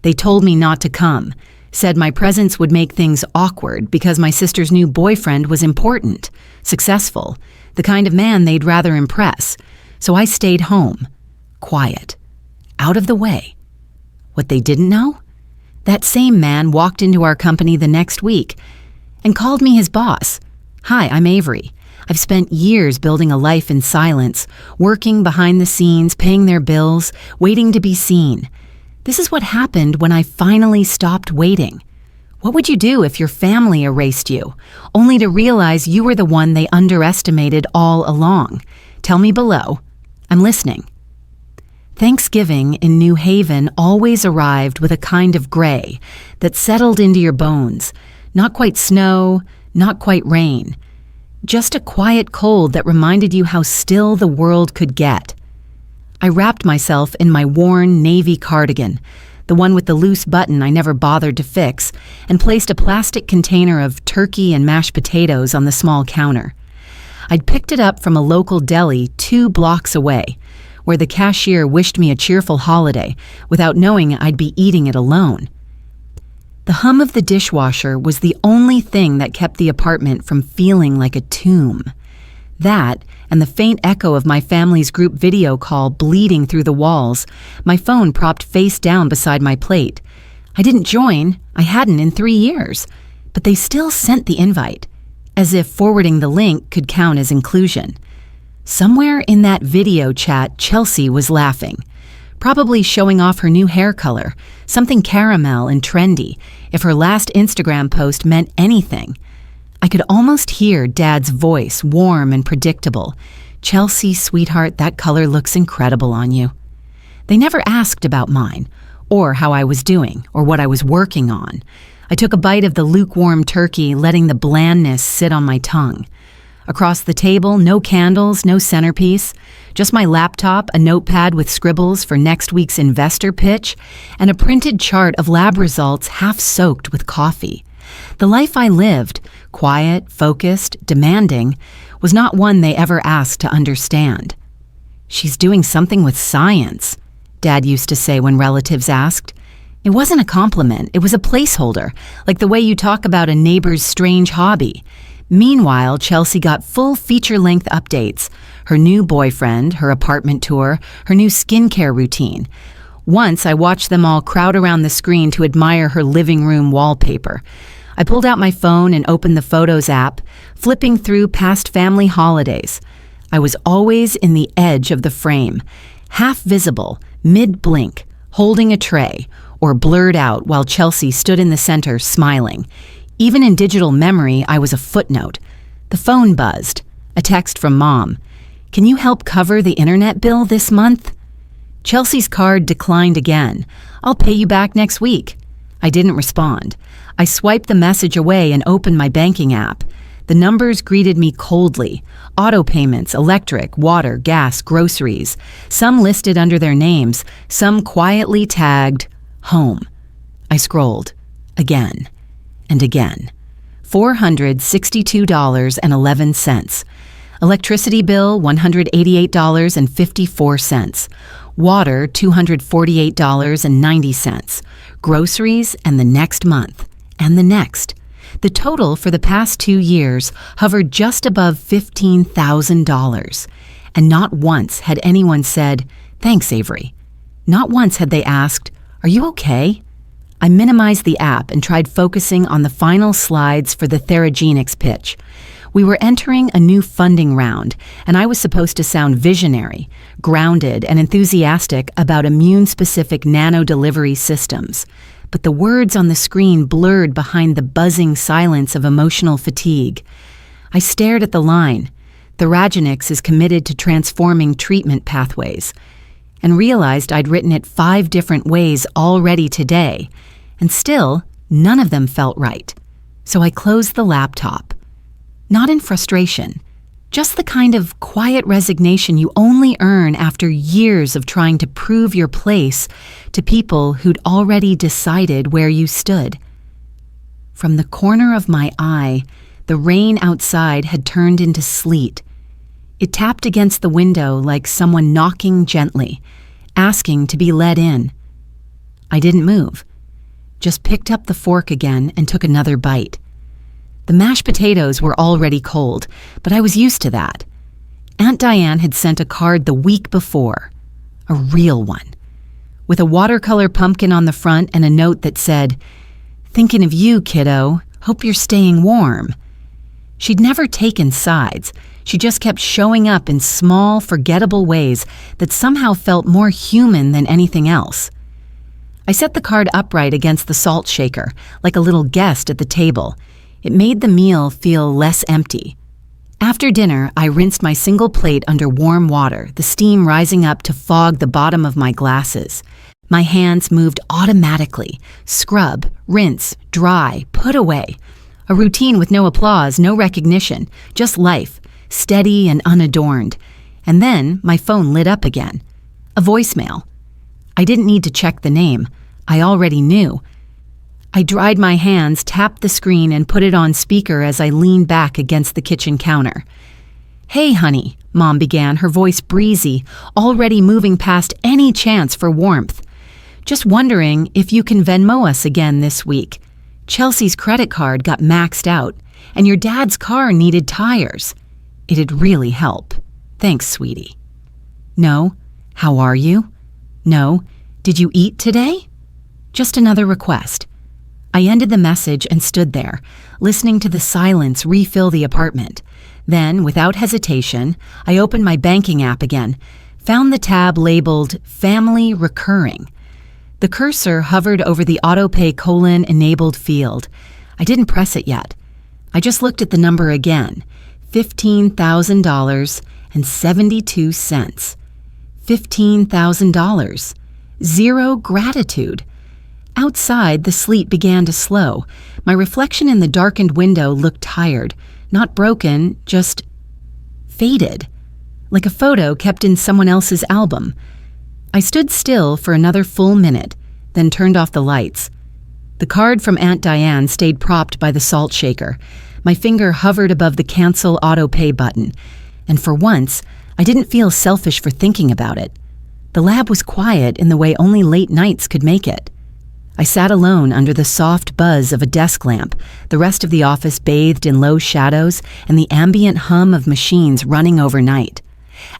They told me not to come, said my presence would make things awkward because my sister's new boyfriend was important, successful, the kind of man they'd rather impress. So I stayed home, quiet, out of the way. What they didn't know? That same man walked into our company the next week and called me his boss. "Hi, I'm Avery. I've spent years building a life in silence, working behind the scenes, paying their bills, waiting to be seen. This is what happened when I finally stopped waiting. What would you do if your family erased you, only to realize you were the one they underestimated all along? Tell me below. I'm listening." Thanksgiving in New Haven always arrived with a kind of gray that settled into your bones. Not quite snow, not quite rain. Just a quiet cold that reminded you how still the world could get. I wrapped myself in my worn navy cardigan, the one with the loose button I never bothered to fix, and placed a plastic container of turkey and mashed potatoes on the small counter. I'd picked it up from a local deli 2 blocks away, where the cashier wished me a cheerful holiday without knowing I'd be eating it alone. The hum of the dishwasher was the only thing that kept the apartment from feeling like a tomb. That, and the faint echo of my family's group video call bleeding through the walls, my phone propped face down beside my plate. I didn't join, I hadn't in 3 years, but they still sent the invite, as if forwarding the link could count as inclusion. Somewhere in that video chat, Chelsea was laughing, probably showing off her new hair color, something caramel and trendy, if her last Instagram post meant anything. I could almost hear Dad's voice, warm and predictable. "Chelsea, sweetheart, that color looks incredible on you." They never asked about mine, or how I was doing, or what I was working on. I took a bite of the lukewarm turkey, letting the blandness sit on my tongue. Across the table, no candles, no centerpiece, just my laptop, a notepad with scribbles for next week's investor pitch, and a printed chart of lab results half soaked with coffee. The life I lived, quiet, focused, demanding, was not one they ever asked to understand. "She's doing something with science," Dad used to say when relatives asked. It wasn't a compliment, it was a placeholder, like the way you talk about a neighbor's strange hobby. Meanwhile, Chelsea got full feature-length updates, her new boyfriend, her apartment tour, her new skincare routine. Once I watched them all crowd around the screen to admire her living room wallpaper. I pulled out my phone and opened the Photos app, flipping through past family holidays. I was always in the edge of the frame, half visible, mid-blink, holding a tray, or blurred out while Chelsea stood in the center smiling. Even in digital memory, I was a footnote. The phone buzzed. A text from Mom. "Can you help cover the internet bill this month?" Chelsea's card declined again. "I'll pay you back next week." I didn't respond. I swiped the message away and opened my banking app. The numbers greeted me coldly. Auto payments, electric, water, gas, groceries. Some listed under their names, some quietly tagged home. I scrolled. Again. And again. $462.11. Electricity bill, $188.54. Water, $248.90. Groceries, and the next month. And the next. The total for the past 2 years hovered just above $15,000. And not once had anyone said, "Thanks, Avery." Not once had they asked, "Are you okay?" I minimized the app and tried focusing on the final slides for the Theragenics pitch. We were entering a new funding round, and I was supposed to sound visionary, grounded, and enthusiastic about immune-specific nano-delivery systems. But the words on the screen blurred behind the buzzing silence of emotional fatigue. I stared at the line. Theragenics is committed to transforming treatment pathways, and realized I'd written it 5 different ways already today, and still, none of them felt right. So I closed the laptop. Not in frustration, just the kind of quiet resignation you only earn after years of trying to prove your place to people who'd already decided where you stood. From the corner of my eye, the rain outside had turned into sleet. It tapped against the window like someone knocking gently, asking to be let in. I didn't move, just picked up the fork again and took another bite. The mashed potatoes were already cold, but I was used to that. Aunt Diane had sent a card the week before, a real one, with a watercolor pumpkin on the front and a note that said, "Thinking of you, kiddo. Hope you're staying warm." She'd never taken sides. She just kept showing up in small, forgettable ways that somehow felt more human than anything else. I set the card upright against the salt shaker, like a little guest at the table. It made the meal feel less empty. After dinner, I rinsed my single plate under warm water, the steam rising up to fog the bottom of my glasses. My hands moved automatically. Scrub, rinse, dry, put away. A routine with no applause, no recognition, just life, steady and unadorned. And then my phone lit up again. A voicemail. I didn't need to check the name. I already knew. I dried my hands, tapped the screen, and put it on speaker as I leaned back against the kitchen counter. "Hey, honey," Mom began, her voice breezy, already moving past any chance for warmth. "Just wondering if you can Venmo us again this week. Chelsea's credit card got maxed out, and your dad's car needed tires. It'd really help. Thanks, sweetie." "No. How are you?" "No. Did you eat today?" Just another request. I ended the message and stood there, listening to the silence refill the apartment. Then, without hesitation, I opened my banking app again, found the tab labeled Family Recurring. The cursor hovered over the autopay :enabled field. I didn't press it yet. I just looked at the number again, $15,000.72. $15,000. Zero gratitude. Outside, the sleet began to slow. My reflection in the darkened window looked tired, not broken, just faded, like a photo kept in someone else's album. I stood still for another full minute, then turned off the lights. The card from Aunt Diane stayed propped by the salt shaker. My finger hovered above the cancel auto pay button, and for once, I didn't feel selfish for thinking about it. The lab was quiet in the way only late nights could make it. I sat alone under the soft buzz of a desk lamp, the rest of the office bathed in low shadows and the ambient hum of machines running overnight.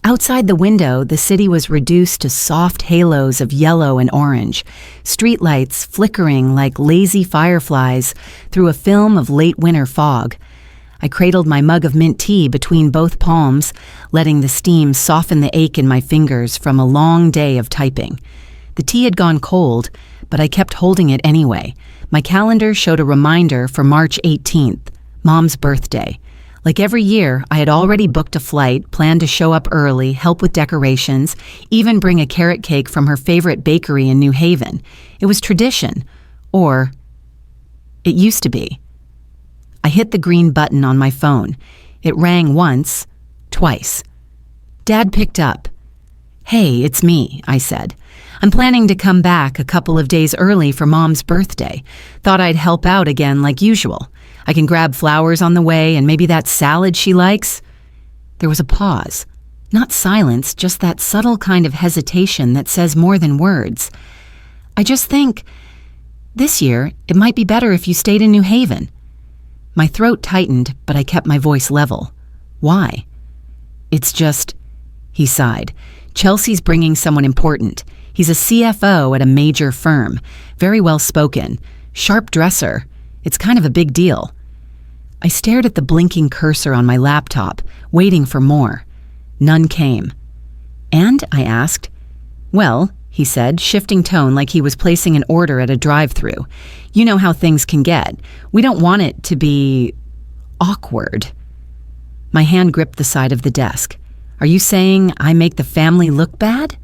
Outside the window, the city was reduced to soft halos of yellow and orange, streetlights flickering like lazy fireflies through a film of late winter fog. I cradled my mug of mint tea between both palms, letting the steam soften the ache in my fingers from a long day of typing. The tea had gone cold, but I kept holding it anyway. My calendar showed a reminder for March 18th, Mom's birthday. Like every year, I had already booked a flight, planned to show up early, help with decorations, even bring a carrot cake from her favorite bakery in New Haven. It was tradition. Or it used to be. I hit the green button on my phone. It rang once, twice. Dad picked up. "Hey, it's me," I said. "I'm planning to come back a couple of days early for Mom's birthday. Thought I'd help out again like usual. I can grab flowers on the way and maybe that salad she likes." There was a pause. Not silence, just that subtle kind of hesitation that says more than words. "I just think, this year, it might be better if you stayed in New Haven." My throat tightened, but I kept my voice level. "Why?" "It's just," he sighed. "Chelsea's bringing someone important. He's a CFO at a major firm. Very well spoken. Sharp dresser. It's kind of a big deal." I stared at the blinking cursor on my laptop, waiting for more. None came. "And?" I asked. "Well," he said, shifting tone like he was placing an order at a drive-thru. "You know how things can get. We don't want it to be awkward." My hand gripped the side of the desk. "Are you saying I make the family look bad?"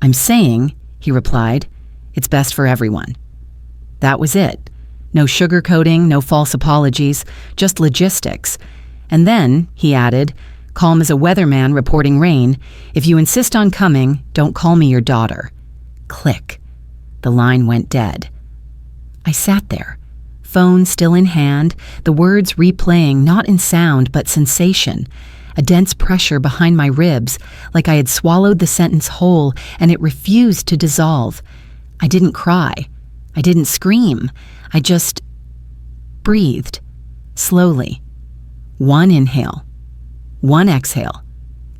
"I'm saying," he replied, "it's best for everyone." That was it. No sugarcoating, no false apologies, just logistics. And then, he added, calm as a weatherman reporting rain, "If you insist on coming, don't call me your daughter." Click. The line went dead. I sat there, phone still in hand, the words replaying not in sound but sensation, a dense pressure behind my ribs, like I had swallowed the sentence whole and it refused to dissolve. I didn't cry. I didn't scream. I just breathed, slowly. One inhale, one exhale,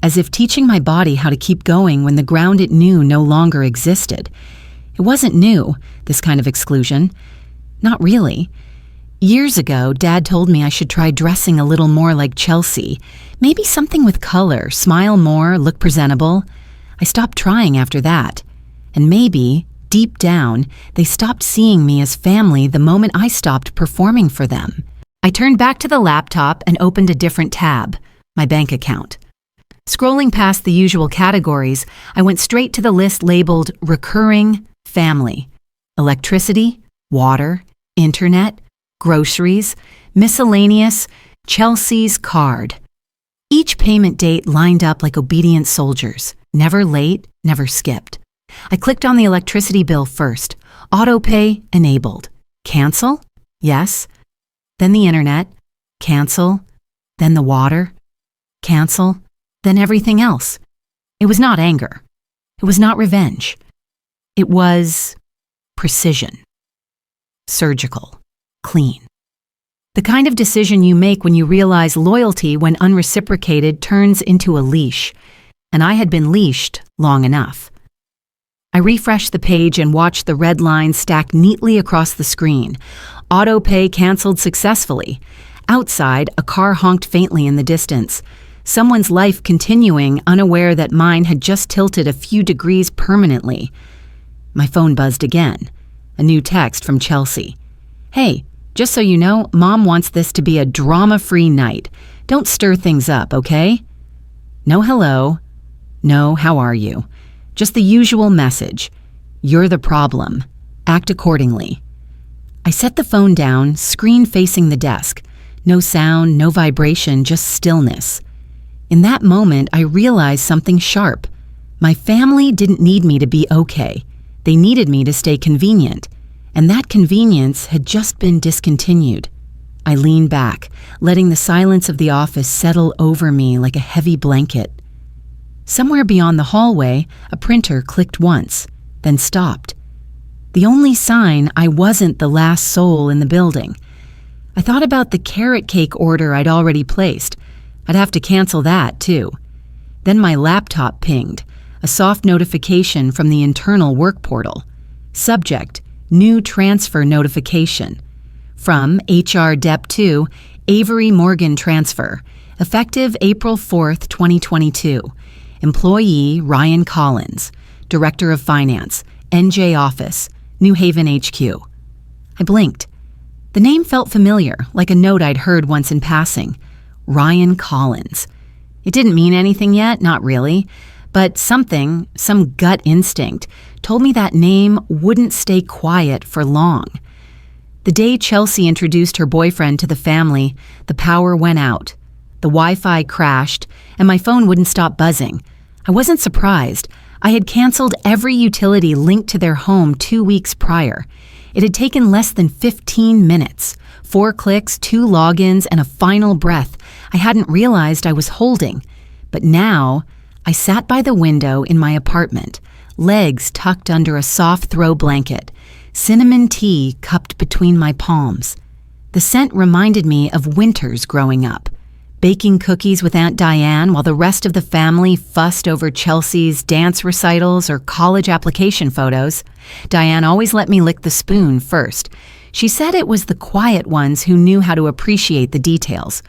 as if teaching my body how to keep going when the ground it knew no longer existed. It wasn't new, this kind of exclusion. Not really. Years ago, Dad told me I should try dressing a little more like Chelsea. Maybe something with color, smile more, look presentable. I stopped trying after that. And maybe, deep down, they stopped seeing me as family the moment I stopped performing for them. I turned back to the laptop and opened a different tab, my bank account. Scrolling past the usual categories, I went straight to the list labeled Recurring Family. Electricity, water, internet, groceries, miscellaneous, Chelsea's card. Each payment date lined up like obedient soldiers, never late, never skipped. I clicked on the electricity bill first. Autopay enabled. Cancel? Yes. Then the internet. Cancel. Then the water. Cancel. Then everything else. It was not anger. It was not revenge. It was precision. Surgical. Clean. The kind of decision you make when you realize loyalty, when unreciprocated, turns into a leash. And I had been leashed long enough. I refreshed the page and watched the red lines stack neatly across the screen. Autopay canceled successfully. Outside, a car honked faintly in the distance. Someone's life continuing, unaware that mine had just tilted a few degrees permanently. My phone buzzed again. A new text from Chelsea. Hey, just so you know, Mom wants this to be a drama-free night. Don't stir things up, okay? No hello. No, how are you? Just the usual message. You're the problem. Act accordingly. I set the phone down, screen facing the desk. No sound, no vibration, just stillness. In that moment, I realized something sharp. My family didn't need me to be okay. They needed me to stay convenient. And that convenience had just been discontinued. I leaned back, letting the silence of the office settle over me like a heavy blanket. Somewhere beyond the hallway, a printer clicked once, then stopped. The only sign I wasn't the last soul in the building. I thought about the carrot cake order I'd already placed. I'd have to cancel that, too. Then my laptop pinged, a soft notification from the internal work portal. Subject, new transfer notification. From HR Dep 2, Avery Morgan Transfer, effective April 4th, 2022. Employee Ryan Collins, Director of Finance, NJ Office, New Haven HQ. I blinked. The name felt familiar, like a note I'd heard once in passing. Ryan Collins. It didn't mean anything yet, not really, but something, some gut instinct, told me that name wouldn't stay quiet for long. The day Chelsea introduced her boyfriend to the family, the power went out. The Wi-Fi crashed, and my phone wouldn't stop buzzing. I wasn't surprised. I had canceled every utility linked to their home 2 weeks prior. It had taken less than 15 minutes, 4 clicks, 2 logins, and a final breath I hadn't realized I was holding. But now, I sat by the window in my apartment, legs tucked under a soft throw blanket, cinnamon tea cupped between my palms. The scent reminded me of winters growing up. Baking cookies with Aunt Diane while the rest of the family fussed over Chelsea's dance recitals or college application photos. Diane always let me lick the spoon first. She said it was the quiet ones who knew how to appreciate the details.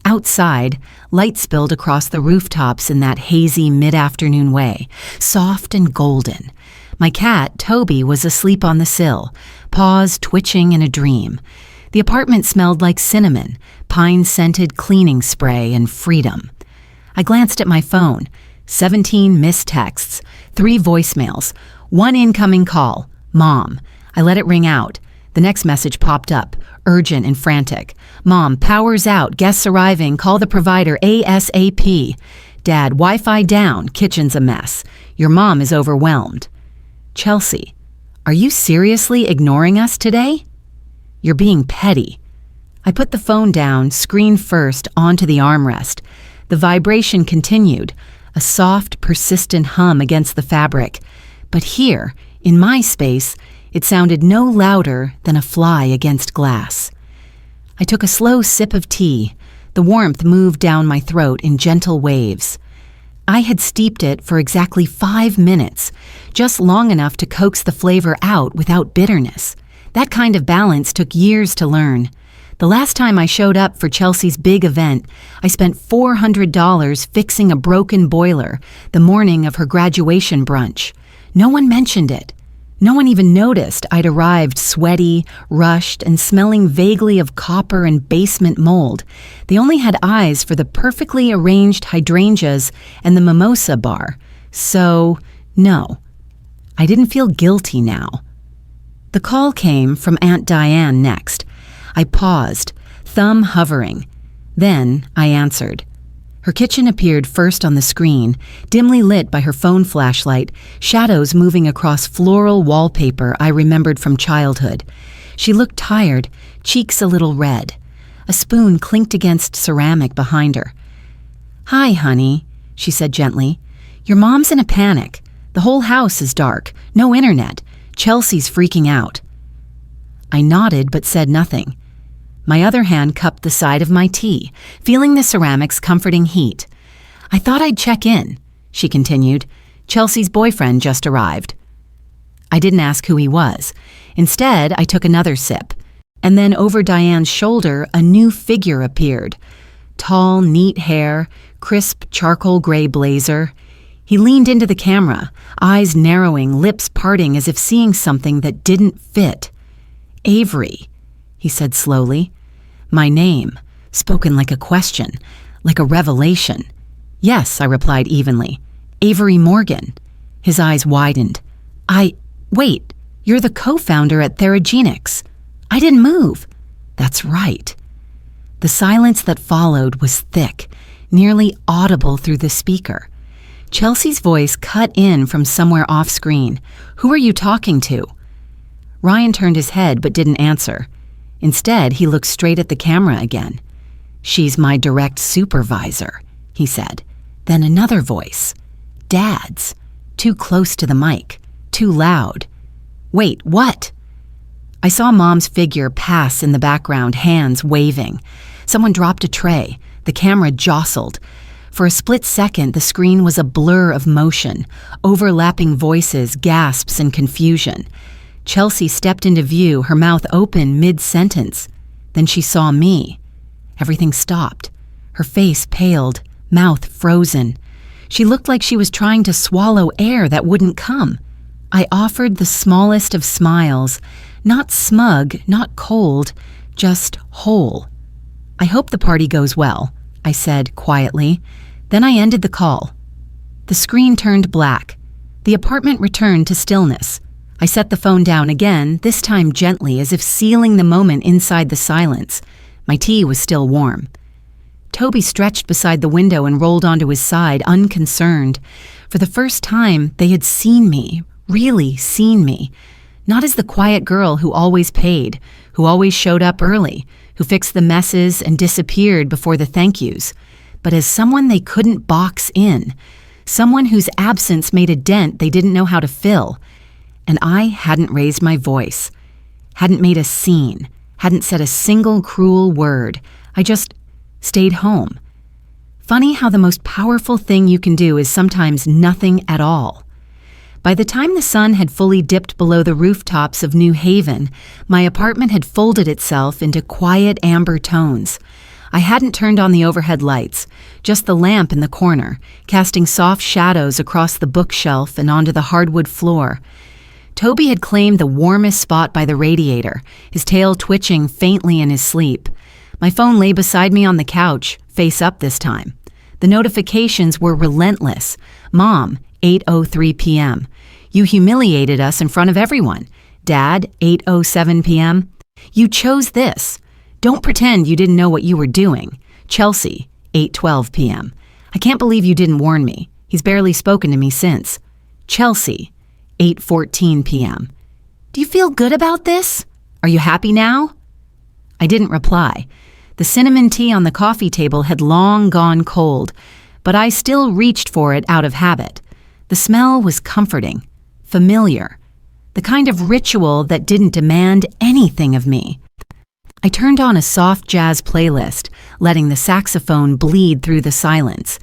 Outside, light spilled across the rooftops in that hazy mid-afternoon way, soft and golden. My cat, Toby, was asleep on the sill, paws twitching in a dream. The apartment smelled like cinnamon, pine-scented cleaning spray, and freedom. I glanced at my phone. 17 missed texts, 3 voicemails, 1 incoming call, Mom. I let it ring out. The next message popped up, urgent and frantic. Mom, power's out, guests arriving, call the provider ASAP. Dad, Wi-Fi down, kitchen's a mess. Your mom is overwhelmed. Chelsea, are you seriously ignoring us today? You're being petty. I put the phone down, screen first, onto the armrest. The vibration continued, a soft, persistent hum against the fabric. But here, in my space, It sounded no louder than a fly against glass. I took a slow sip of tea. The warmth moved down my throat in gentle waves. I had steeped it for exactly 5 minutes, just long enough to coax the flavor out without bitterness. That kind of balance took years to learn. The last time I showed up for Chelsea's big event, I spent $400 fixing a broken boiler the morning of her graduation brunch. No one mentioned it. No one even noticed I'd arrived sweaty, rushed, and smelling vaguely of copper and basement mold. They only had eyes for the perfectly arranged hydrangeas and the mimosa bar. So, no. I didn't feel guilty now. The call came from Aunt Diane next. I paused, thumb hovering. Then I answered. Her kitchen appeared first on the screen, dimly lit by her phone flashlight, shadows moving across floral wallpaper I remembered from childhood. She looked tired, cheeks a little red. A spoon clinked against ceramic behind her. "Hi, honey," she said gently. "Your mom's in a panic. The whole house is dark, no internet. Chelsea's freaking out." I nodded but said nothing. My other hand cupped the side of my tea, feeling the ceramic's comforting heat. "I thought I'd check in," she continued. "Chelsea's boyfriend just arrived." I didn't ask who he was. Instead, I took another sip. And then over Diane's shoulder, a new figure appeared. Tall, neat hair, crisp charcoal gray blazer. He leaned into the camera, eyes narrowing, lips parting as if seeing something that didn't fit. "Avery," he said slowly. My name, spoken like a question, like a revelation. "Yes," I replied evenly. "Avery Morgan." His eyes widened. Wait, you're the co-founder at Theragenics." I didn't move. "That's right." The silence that followed was thick, nearly audible through the speaker. Chelsea's voice cut in from somewhere off-screen. "Who are you talking to?" Ryan turned his head but didn't answer. Instead, he looked straight at the camera again. "She's my direct supervisor," he said. Then another voice. Dad's. Too close to the mic. Too loud. "Wait, what?" I saw Mom's figure pass in the background, hands waving. Someone dropped a tray. The camera jostled. For a split second, the screen was a blur of motion, overlapping voices, gasps, and confusion. Chelsea stepped into view, her mouth open mid-sentence. Then she saw me. Everything stopped. Her face paled, mouth frozen. She looked like she was trying to swallow air that wouldn't come. I offered the smallest of smiles, not smug, not cold, just whole. "I hope the party goes well," I said quietly. Then I ended the call. The screen turned black. The apartment returned to stillness. I set the phone down again, this time gently, as if sealing the moment inside the silence. My tea was still warm. Toby stretched beside the window and rolled onto his side, unconcerned. For the first time, they had seen me, really seen me. Not as the quiet girl who always paid, who always showed up early, who fixed the messes and disappeared before the thank yous, but as someone they couldn't box in, someone whose absence made a dent they didn't know how to fill. And I hadn't raised my voice, hadn't made a scene, hadn't said a single cruel word. I just stayed home. Funny how the most powerful thing you can do is sometimes nothing at all. By the time the sun had fully dipped below the rooftops of New Haven, my apartment had folded itself into quiet amber tones. I hadn't turned on the overhead lights, just the lamp in the corner, casting soft shadows across the bookshelf and onto the hardwood floor. Toby had claimed the warmest spot by the radiator, his tail twitching faintly in his sleep. My phone lay beside me on the couch, face up this time. The notifications were relentless. "Mom, 8:03 p.m. You humiliated us in front of everyone. Dad, 8:07 p.m. You chose this. Don't pretend you didn't know what you were doing. Chelsea, 8:12 p.m. I can't believe you didn't warn me. He's barely spoken to me since. Chelsea, 8:14 p.m. Do you feel good about this? Are you happy now?" I didn't reply. The cinnamon tea on the coffee table had long gone cold, but I still reached for it out of habit. The smell was comforting, familiar. the kind of ritual that didn't demand anything of me. I turned on a soft jazz playlist, letting the saxophone bleed through the silence.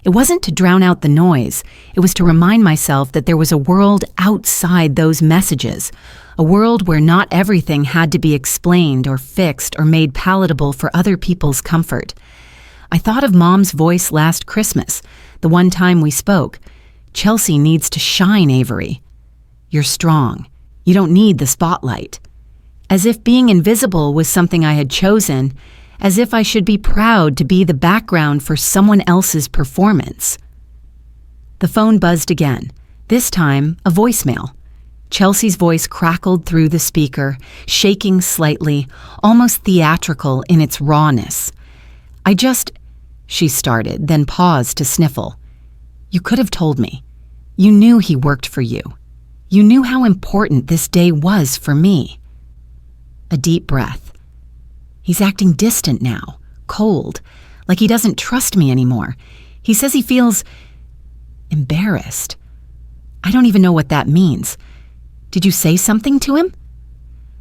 It wasn't to drown out the noise, it was to remind myself that there was a world outside those messages, a world where not everything had to be explained or fixed or made palatable for other people's comfort. I thought of Mom's voice last Christmas, the one time we spoke. "Chelsea needs to shine, Avery. You're strong. You don't need the spotlight." As if being invisible was something I had chosen, as if I should be proud to be the background for someone else's performance. The phone buzzed again, this time a voicemail. Chelsea's voice crackled through the speaker, shaking slightly, almost theatrical in its rawness. She started, then paused to sniffle. "You could have told me. You knew he worked for you. You knew how important this day was for me." A deep breath. He's acting distant now, cold, like he doesn't trust me anymore. He says he feels embarrassed. I don't even know what that means. Did you say something to him?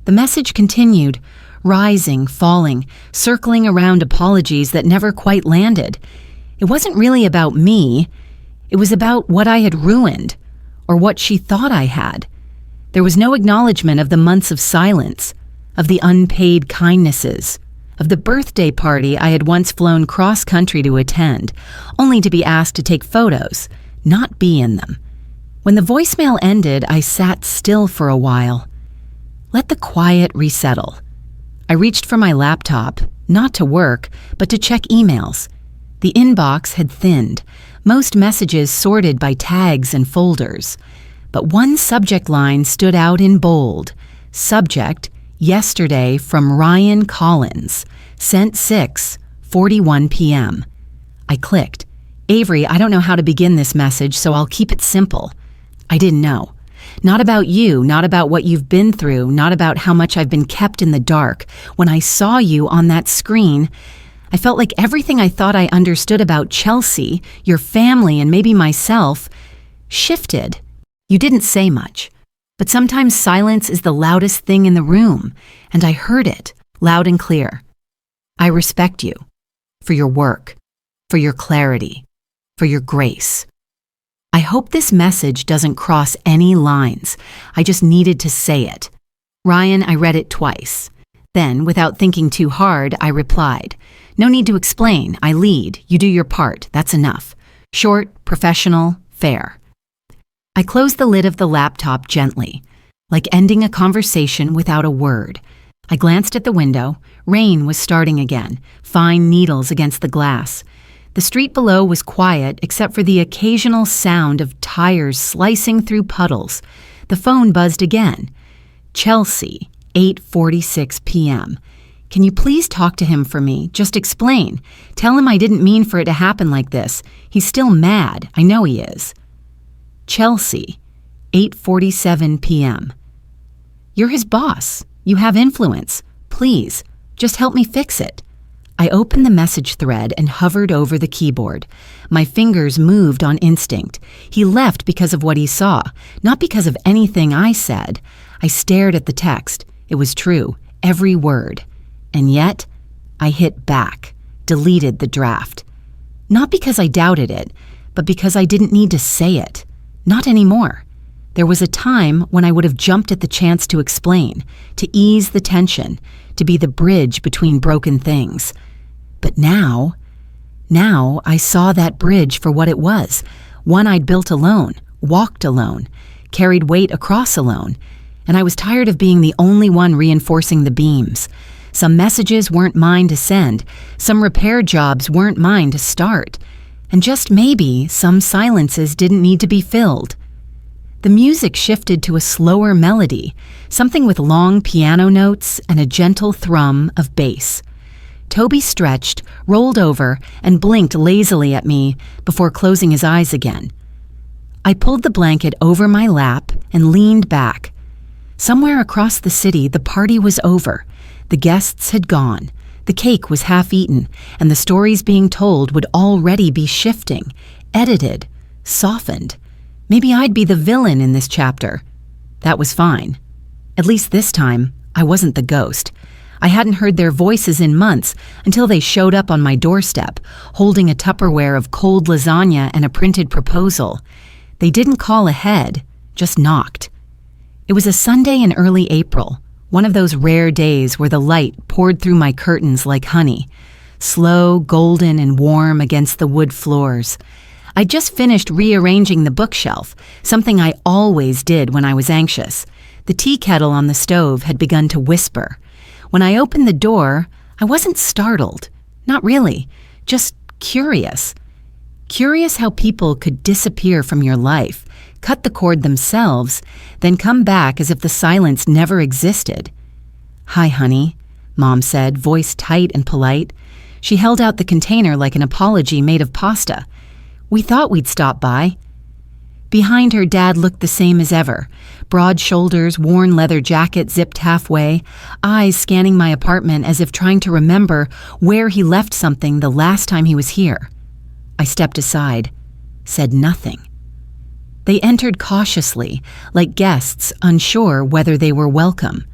The message continued, rising, falling, circling around apologies that never quite landed. It wasn't really about me. It was about what I had ruined, or what she thought I had. There was no acknowledgement of the months of silence, of the unpaid kindnesses, of the birthday party I had once flown cross-country to attend, only to be asked to take photos, not be in them. When the voicemail ended, I sat still for a while. Let the quiet resettle. I reached for my laptop, not to work, but to check emails. The inbox had thinned, most messages sorted by tags and folders. But one subject line stood out in bold. Subject, yesterday from Ryan Collins, sent 6:41 p.m. I clicked. "Avery, I don't know how to begin this message, so I'll keep it simple." I didn't know. Not about you, not about what you've been through, not about how much I've been kept in the dark. When I saw you on that screen, I felt like everything I thought I understood about Chelsea, your family, and maybe myself, shifted. You didn't say much. But sometimes silence is the loudest thing in the room, and I heard it, loud and clear. I respect you, for your work, for your clarity, for your grace. I hope this message doesn't cross any lines. I just needed to say it. Ryan, I read it twice. Then, without thinking too hard, I replied, "No need to explain. I lead. You do your part. That's enough. Short, professional, fair." I closed the lid of the laptop gently, like ending a conversation without a word. I glanced at the window. Rain was starting again, fine needles against the glass. The street below was quiet except for the occasional sound of tires slicing through puddles. The phone buzzed again. "Chelsea, 8:46 p.m. Can you please talk to him for me? Just explain. Tell him I didn't mean for it to happen like this. He's still mad. I know he is." Chelsea, 8:47 p.m. "You're his boss. You have influence. Please, just help me fix it." I opened the message thread and hovered over the keyboard. My fingers moved on instinct. He left because of what he saw, not because of anything I said. I stared at the text. It was true, every word. And yet, I hit back, deleted the draft. Not because I doubted it, but because I didn't need to say it. Not anymore. There was a time when I would have jumped at the chance to explain, to ease the tension, to be the bridge between broken things. But now I saw that bridge for what it was, one I'd built alone, walked alone, carried weight across alone, and I was tired of being the only one reinforcing the beams. Some messages weren't mine to send, some repair jobs weren't mine to start, and just maybe some silences didn't need to be filled. The music shifted to a slower melody, something with long piano notes and a gentle thrum of bass. Toby stretched, rolled over, and blinked lazily at me before closing his eyes again. I pulled the blanket over my lap and leaned back. Somewhere across the city, the party was over. The guests had gone. The cake was half eaten, and the stories being told would already be shifting, edited, softened. Maybe I'd be the villain in this chapter. That was fine. At least this time, I wasn't the ghost. I hadn't heard their voices in months until they showed up on my doorstep, holding a Tupperware of cold lasagna and a printed proposal. They didn't call ahead, just knocked. It was a Sunday in early April, one of those rare days where the light poured through my curtains like honey, slow, golden, and warm against the wood floors. I'd just finished rearranging the bookshelf, something I always did when I was anxious. The tea kettle on the stove had begun to whisper. When I opened the door, I wasn't startled. Not really, just curious. Curious how people could disappear from your life, cut the cord themselves, then come back as if the silence never existed. "Hi, honey," Mom said, voice tight and polite. She held out the container like an apology made of pasta. "We thought we'd stop by." Behind her, Dad looked the same as ever. Broad shoulders, worn leather jacket zipped halfway, eyes scanning my apartment as if trying to remember where he left something the last time he was here. I stepped aside, said nothing. They entered cautiously, like guests unsure whether they were welcome.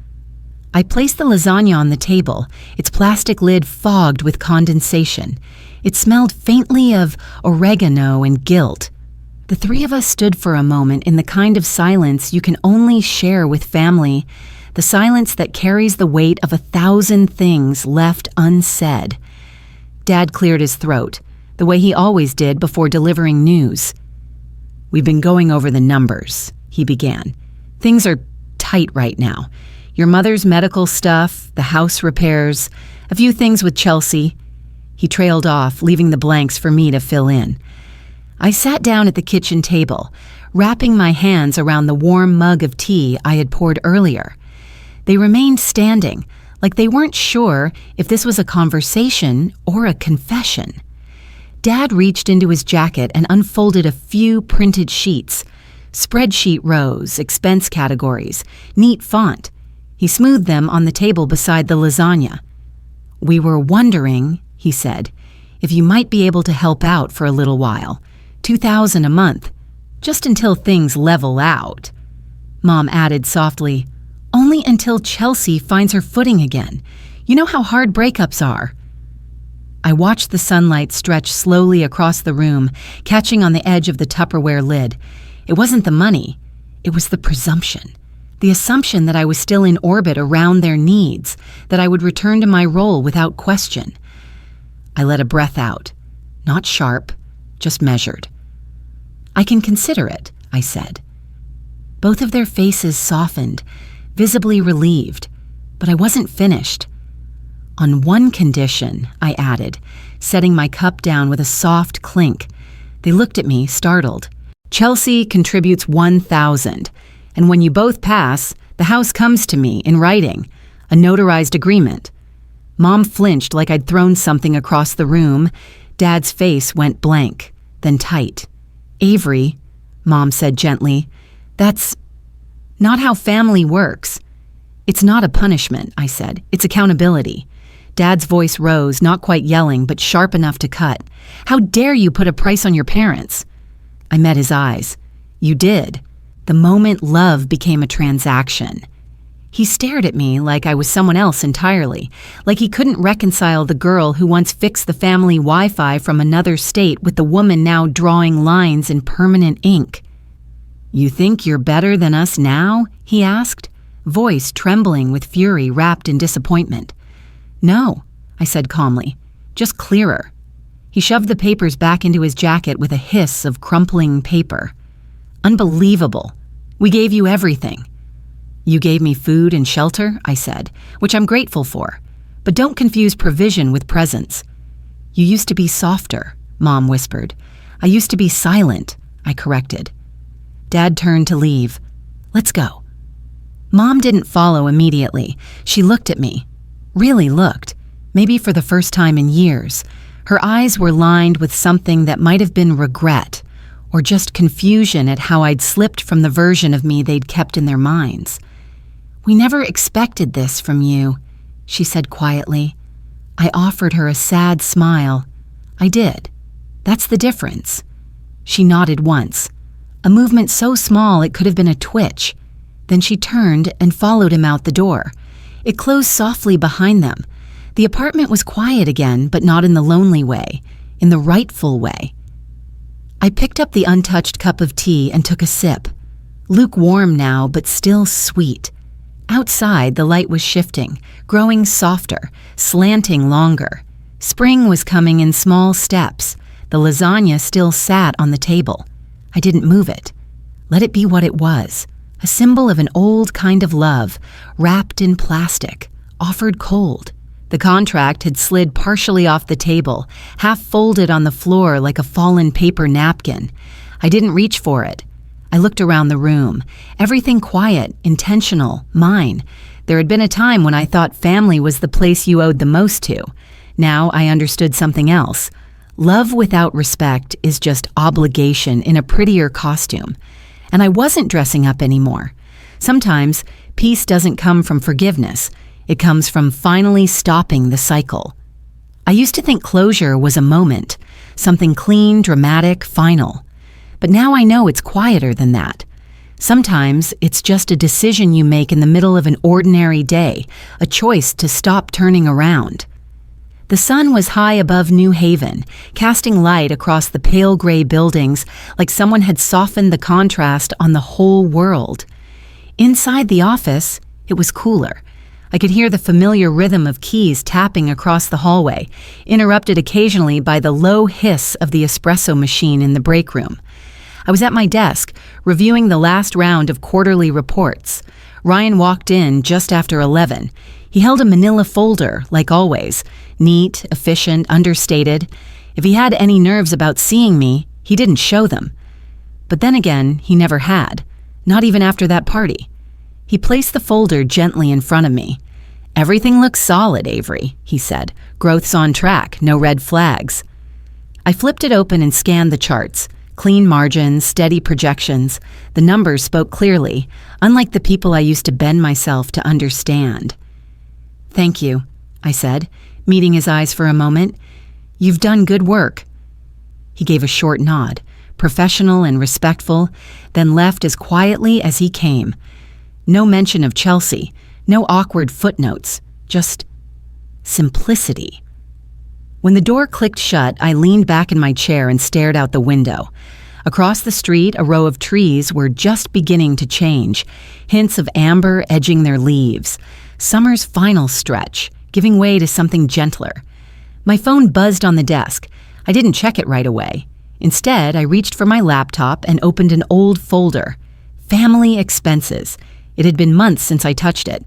I placed the lasagna on the table, its plastic lid fogged with condensation. It smelled faintly of oregano and guilt. The three of us stood for a moment in the kind of silence you can only share with family, the silence that carries the weight of 1,000 things left unsaid. Dad cleared his throat, the way he always did before delivering news. "We've been going over the numbers," he began. "Things are tight right now. Your mother's medical stuff, the house repairs, a few things with Chelsea." He trailed off, leaving the blanks for me to fill in. I sat down at the kitchen table, wrapping my hands around the warm mug of tea I had poured earlier. They remained standing, like they weren't sure if this was a conversation or a confession. Dad reached into his jacket and unfolded a few printed sheets. Spreadsheet rows, expense categories, neat font. He smoothed them on the table beside the lasagna. "We were wondering," he said, "if you might be able to help out for a little while. $2,000 a month, just until things level out." Mom added softly, "Only until Chelsea finds her footing again. You know how hard breakups are." I watched the sunlight stretch slowly across the room, catching on the edge of the Tupperware lid. It wasn't the money, it was the presumption. The assumption that I was still in orbit around their needs, that I would return to my role without question. I let a breath out, not sharp, just measured. "I can consider it," I said. Both of their faces softened, visibly relieved, but I wasn't finished. "On one condition," I added, setting my cup down with a soft clink. They looked at me, startled. "Chelsea contributes $1,000, and when you both pass, the house comes to me in writing, a notarized agreement." Mom flinched like I'd thrown something across the room. Dad's face went blank, then tight. "Avery," Mom said gently, "that's not how family works." "It's not a punishment," I said. "It's accountability." Dad's voice rose, not quite yelling, but sharp enough to cut. "How dare you put a price on your parents?" I met his eyes. "You did. The moment love became a transaction." He stared at me like I was someone else entirely, like he couldn't reconcile the girl who once fixed the family Wi-Fi from another state with the woman now drawing lines in permanent ink. "You think you're better than us now?" he asked, voice trembling with fury wrapped in disappointment. "No," I said calmly, "just clearer." He shoved the papers back into his jacket with a hiss of crumpling paper. "Unbelievable. We gave you everything." "You gave me food and shelter," I said, "which I'm grateful for. But don't confuse provision with presence." "You used to be softer," Mom whispered. "I used to be silent," I corrected. Dad turned to leave. "Let's go." Mom didn't follow immediately. She looked at me. Really looked, maybe for the first time in years. Her eyes were lined with something that might have been regret, or just confusion at how I'd slipped from the version of me they'd kept in their minds. "We never expected this from you," she said quietly. I offered her a sad smile. "I did. That's the difference." She nodded once, a movement so small it could have been a twitch. Then she turned and followed him out the door. It closed softly behind them. The apartment was quiet again, but not in the lonely way, in the rightful way. I picked up the untouched cup of tea and took a sip. Lukewarm now, but still sweet. Outside, the light was shifting, growing softer, slanting longer. Spring was coming in small steps. The lasagna still sat on the table. I didn't move it. Let it be what it was, a symbol of an old kind of love, wrapped in plastic, offered cold. The contract had slid partially off the table, half folded on the floor like a fallen paper napkin. I didn't reach for it. I looked around the room. Everything quiet, intentional, mine. There had been a time when I thought family was the place you owed the most to. Now I understood something else. Love without respect is just obligation in a prettier costume. And I wasn't dressing up anymore. Sometimes peace doesn't come from forgiveness. It comes from finally stopping the cycle. I used to think closure was a moment, something clean, dramatic, final. But now I know it's quieter than that. Sometimes it's just a decision you make in the middle of an ordinary day, a choice to stop turning around. The sun was high above New Haven, casting light across the pale gray buildings like someone had softened the contrast on the whole world. Inside the office, it was cooler. I could hear the familiar rhythm of keys tapping across the hallway, interrupted occasionally by the low hiss of the espresso machine in the break room. I was at my desk, reviewing the last round of quarterly reports. Ryan walked in just after 11. He held a manila folder, like always, neat, efficient, understated. If he had any nerves about seeing me, he didn't show them. But then again, he never had, not even after that party. He placed the folder gently in front of me. "Everything looks solid, Avery," he said. "Growth's on track, no red flags." I flipped it open and scanned the charts. Clean margins, steady projections. The numbers spoke clearly, unlike the people I used to bend myself to understand. "Thank you," I said, meeting his eyes for a moment. "You've done good work." He gave a short nod, professional and respectful, then left as quietly as he came. No mention of Chelsea, no awkward footnotes, just simplicity. When the door clicked shut, I leaned back in my chair and stared out the window. Across the street, a row of trees were just beginning to change, hints of amber edging their leaves. Summer's final stretch, giving way to something gentler. My phone buzzed on the desk. I didn't check it right away. Instead, I reached for my laptop and opened an old folder. Family expenses. It had been months since I touched it.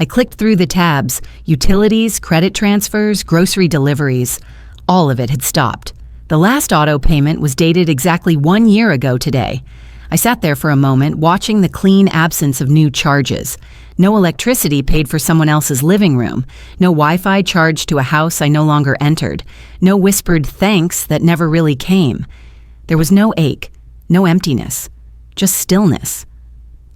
I clicked through the tabs, utilities, credit transfers, grocery deliveries. All of it had stopped. The last auto payment was dated exactly 1 year ago today. I sat there for a moment, watching the clean absence of new charges. No electricity paid for someone else's living room. No Wi-Fi charged to a house I no longer entered. No whispered thanks that never really came. There was no ache, no emptiness, just stillness.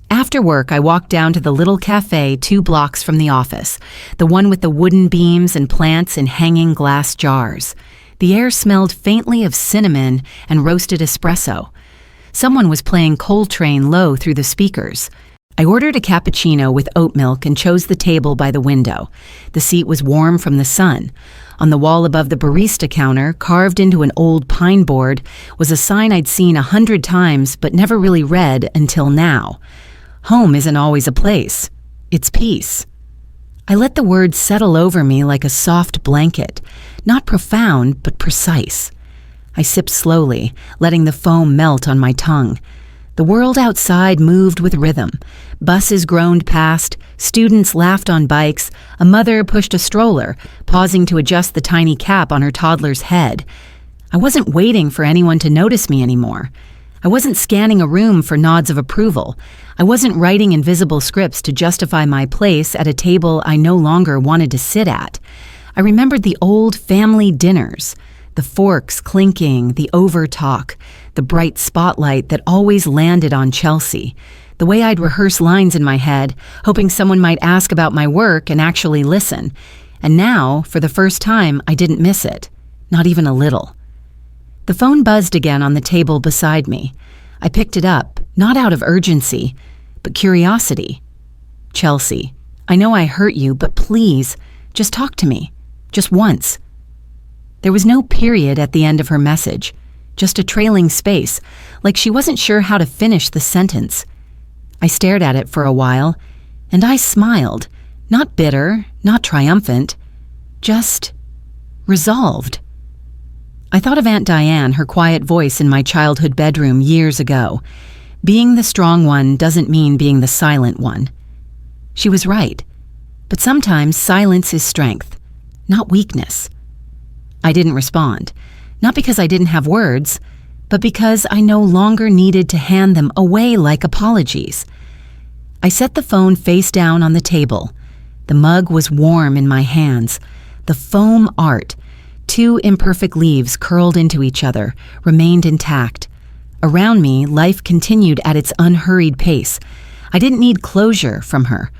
After work, I walked down to the little cafe 2 blocks from the office, the one with the wooden beams and plants in hanging glass jars. The air smelled faintly of cinnamon and roasted espresso. Someone was playing Coltrane low through the speakers. I ordered a cappuccino with oat milk and chose the table by the window. The seat was warm from the sun. On the wall above the barista counter, carved into an old pine board, was a sign I'd seen 100 times but never really read until now. Home isn't always a place. It's peace. I let the words settle over me like a soft blanket, not profound, but precise. I sipped slowly, letting the foam melt on my tongue. The world outside moved with rhythm. Buses groaned past, students laughed on bikes, a mother pushed a stroller, pausing to adjust the tiny cap on her toddler's head. I wasn't waiting for anyone to notice me anymore. I wasn't scanning a room for nods of approval. I wasn't writing invisible scripts to justify my place at a table I no longer wanted to sit at. I remembered the old family dinners, the forks clinking, the over-talk, the bright spotlight that always landed on Chelsea, the way I'd rehearse lines in my head, hoping someone might ask about my work and actually listen. And now, for the first time, I didn't miss it, not even a little. The phone buzzed again on the table beside me. I picked it up, not out of urgency, but curiosity. Chelsea, I know I hurt you, but please, just talk to me. Just once. There was no period at the end of her message, just a trailing space, like she wasn't sure how to finish the sentence. I stared at it for a while, and I smiled, not bitter, not triumphant, just resolved. I thought of Aunt Diane, her quiet voice in my childhood bedroom years ago. Being the strong one doesn't mean being the silent one. She was right, but sometimes silence is strength, not weakness. I didn't respond, not because I didn't have words, but because I no longer needed to hand them away like apologies. I set the phone face down on the table. The mug was warm in my hands. The foam art, 2 imperfect leaves curled into each other, remained intact. Around me, life continued at its unhurried pace. I didn't need closure from her,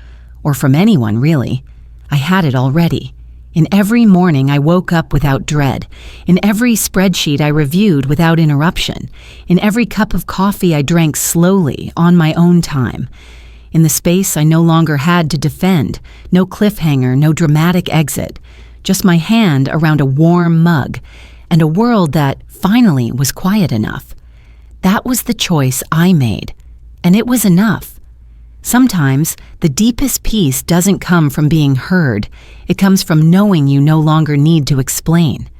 or from anyone, really. I had it already. In every morning, I woke up without dread. In every spreadsheet, I reviewed without interruption. In every cup of coffee, I drank slowly, on my own time. In the space, I no longer had to defend. No cliffhanger, no dramatic exit. Just my hand around a warm mug, and a world that finally was quiet enough. That was the choice I made, and it was enough. Sometimes, the deepest peace doesn't come from being heard. It comes from knowing you no longer need to explain.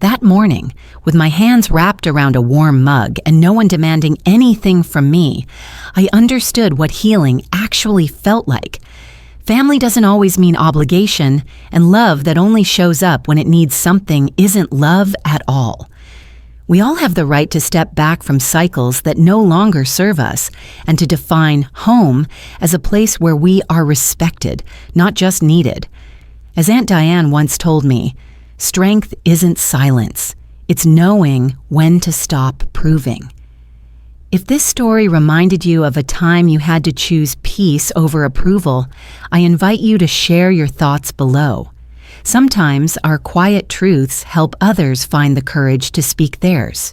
That morning, with my hands wrapped around a warm mug and no one demanding anything from me, I understood what healing actually felt like. Family doesn't always mean obligation, and love that only shows up when it needs something isn't love at all. We all have the right to step back from cycles that no longer serve us and to define home as a place where we are respected, not just needed. As Aunt Diane once told me, strength isn't silence. It's knowing when to stop proving. If this story reminded you of a time you had to choose peace over approval, I invite you to share your thoughts below. Sometimes our quiet truths help others find the courage to speak theirs.